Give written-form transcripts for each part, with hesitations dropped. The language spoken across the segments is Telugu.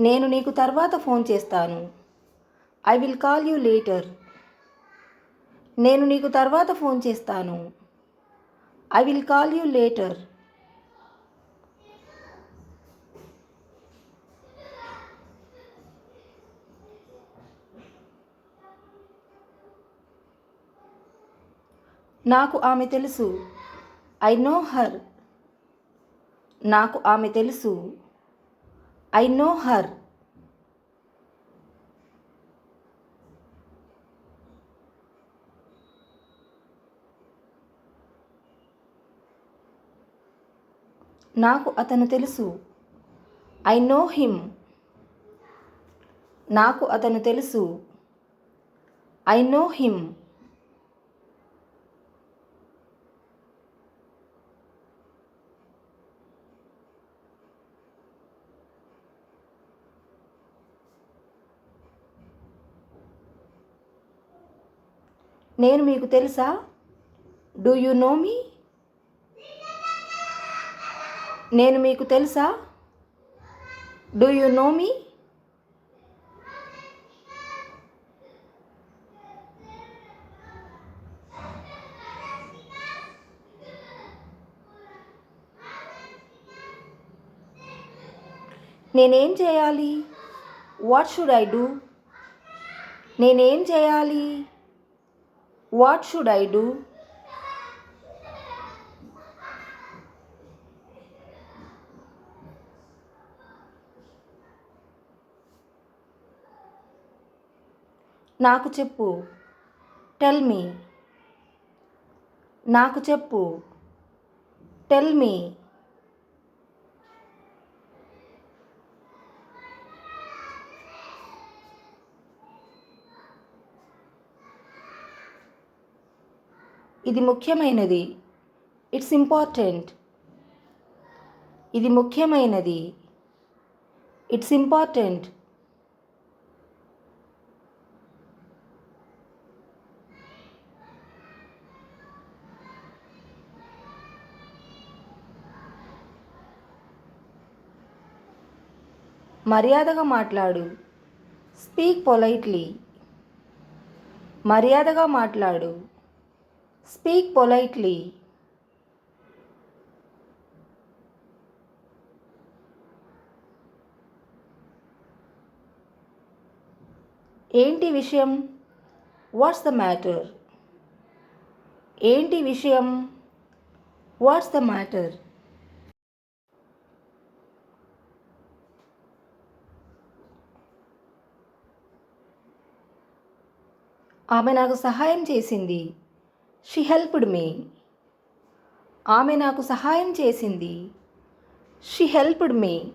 నేను నీకు తర్వాత ఫోన్ చేస్తాను. I will call you later. నేను నీకు తర్వాత ఫోన్ చేస్తాను. I will call you later. నాకు ఆమె తెలుసు. I know her. నాకు ఆమె తెలుసు. I know her. నాకు అతను తెలుసు. I know him. నాకు అతను తెలుసు. I know him. నేను మీకు తెలుసా? డూ యు నో మీ? నేను మీకు తెలుసా? డూ యు నో మీ? నేనేం చేయాలి? What should I do? నేనేం చేయాలి? What should I do? నాకు చెప్పు. Tell me. నాకు చెప్పు. Tell me. ఇది ముఖ్యమైనది. It's important. ఇది ముఖ్యమైనది. It's important. మర్యాదగా మాట్లాడు. Speak politely. మర్యాదగా మాట్లాడు. Speak politely. ఏంటి విషయం? What's the matter? ఏంటి విషయం? What's the matter? ఆమె నాకు సహాయం చేసింది. She helped me. ఆమె నాకు సహాయం చేసింది. She helped me.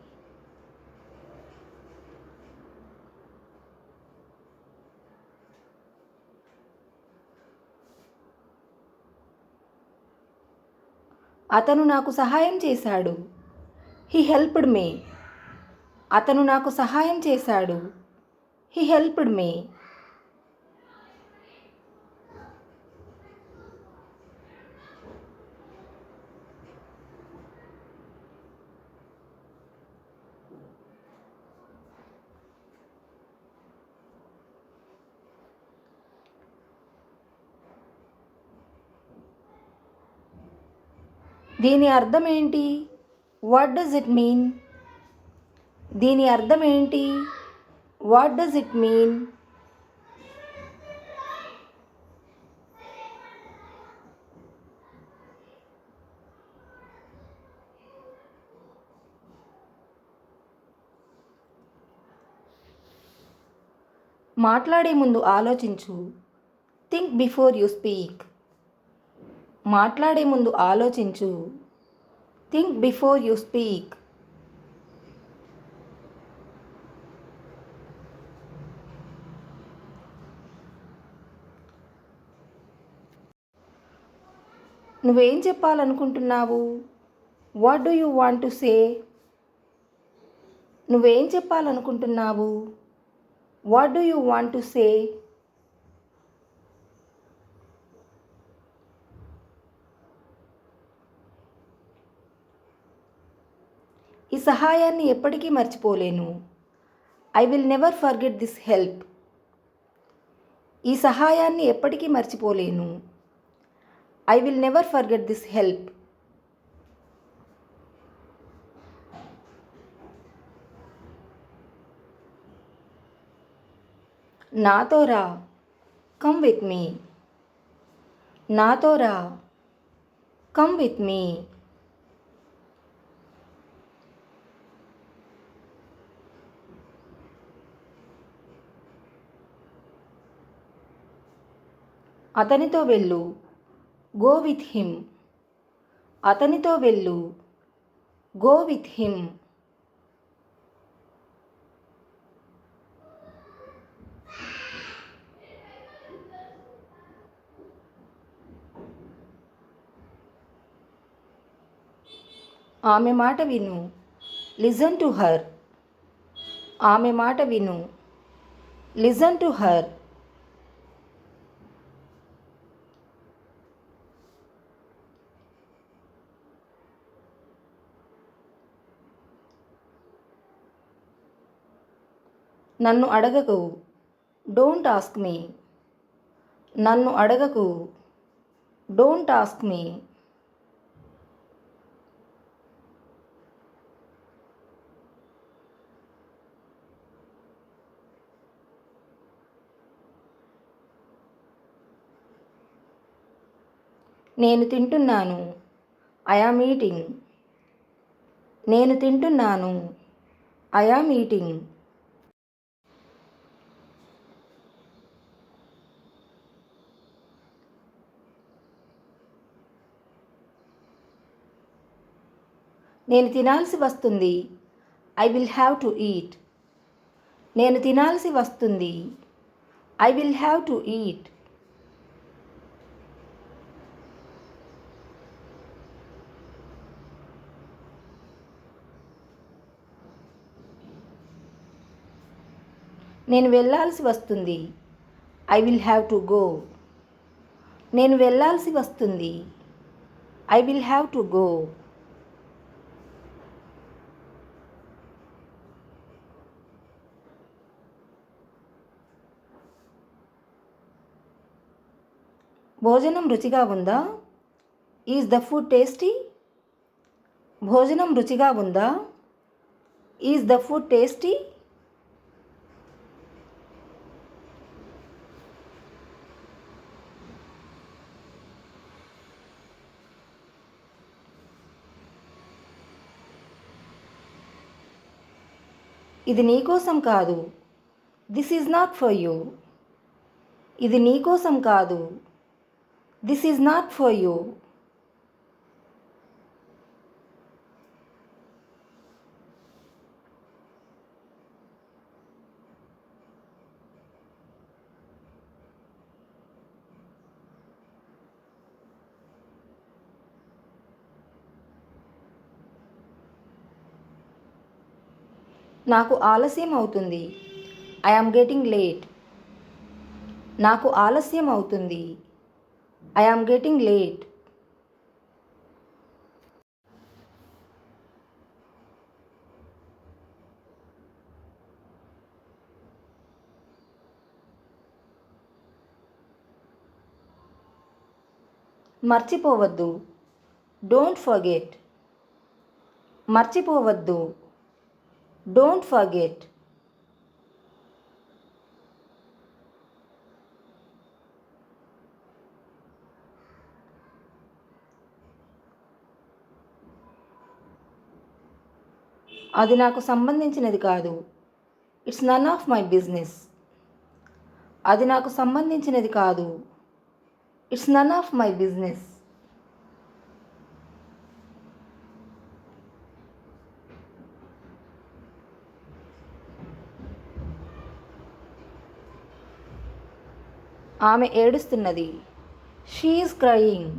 అతను నాకు సహాయం చేశాడు. He helped me. అతను నాకు సహాయం చేశాడు. He helped me. దీని అర్థం ఏంటి? What does it mean? దీని అర్థం ఏంటి? What does it mean? మాట్లాడే ముందు ఆలోచించు. Think before you speak. మాట్లాడే ముందు ఆలోచించు. Think before you speak. నువ్వేం చెప్పాలనుకుంటున్నావు? What do you want to say? నువ్వేం చెప్పాలనుకుంటున్నావు? What do you want to say? ఈ సహాయాన్ని ఎప్పటికీ మర్చిపోలేను. I will never forget this help. ఈ సహాయాన్ని ఎప్పటికీ మర్చిపోలేను. I will never forget this help. నాతో రా, కమ్ విత్ మీ. నాతో రా, కమ్ విత్ మీ. అతనితో వెళ్ళు, గో విత్ హిమ్. అతనితో వెళ్ళు, గో విత్ హిమ్. ఆమె మాట విను, లిజన్ టు హర్. ఆమె మాట విను, లిజన్ టు హర్. నన్ను అడగకు, డోంట్ ఆస్క్ మీ. నన్ను అడగకు, డోంట్ ఆస్క్ మీ. నేను తింటున్నాను, ఐ యామ్ ఈటింగ్. నేను తింటున్నాను, ఐ యామ్ ఈటింగ్. నేను తినాల్సి వస్తుంది, I will have to eat. నేను తినాల్సి వస్తుంది, I will have to eat. నేను వెళ్ళాల్సి వస్తుంది, I will have to go. నేను వెళ్ళాల్సి వస్తుంది, I will have to go. భోజనం రుచిగా ఉందా? Is the food tasty? భోజనం రుచిగా ఉందా? Is the food tasty? ఇది నీకోసం కాదు, this is not for you. ఇది నీకోసం కాదు, this is not for you. నాకు ఆలస్యం అవుతుంది, ఐ యామ్ గెటింగ్ లేట్. నాకు ఆలస్యం అవుతుంది, ఐ యామ్ గెటింగ్ లేట్. మర్చిపోవద్దు, డోంట్ ఫర్గెట్. మర్చిపోవద్దు, డోంట్ ఫర్గెట్. అది నాకు సంబంధించినది కాదు, it's none of my business. అది నాకు సంబంధించినది కాదు, it's none of my business. ఆమె ఏడుస్తున్నది, షీ ఈజ్ క్రయింగ్.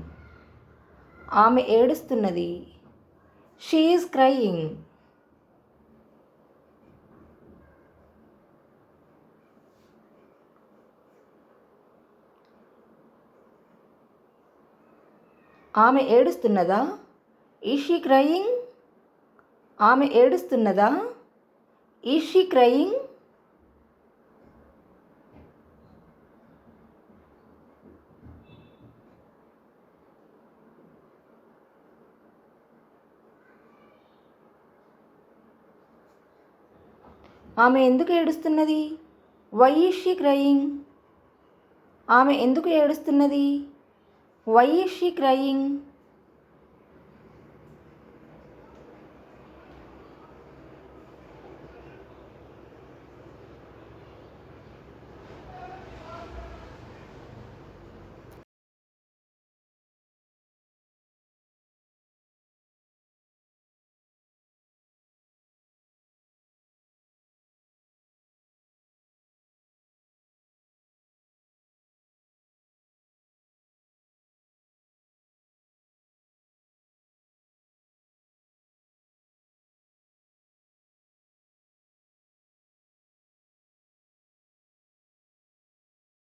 ఆమె ఏడుస్తున్నది, షీ ఈజ్ క్రయింగ్. ఆమె ఏడుస్తున్నదా? Is she crying? ఆమె ఏడుస్తున్నదా? Is she crying? ఆమె ఎందుకు ఏడుస్తున్నది? Why is she crying? ఆమె ఎందుకు ఏడుస్తున్నది? Why is she crying?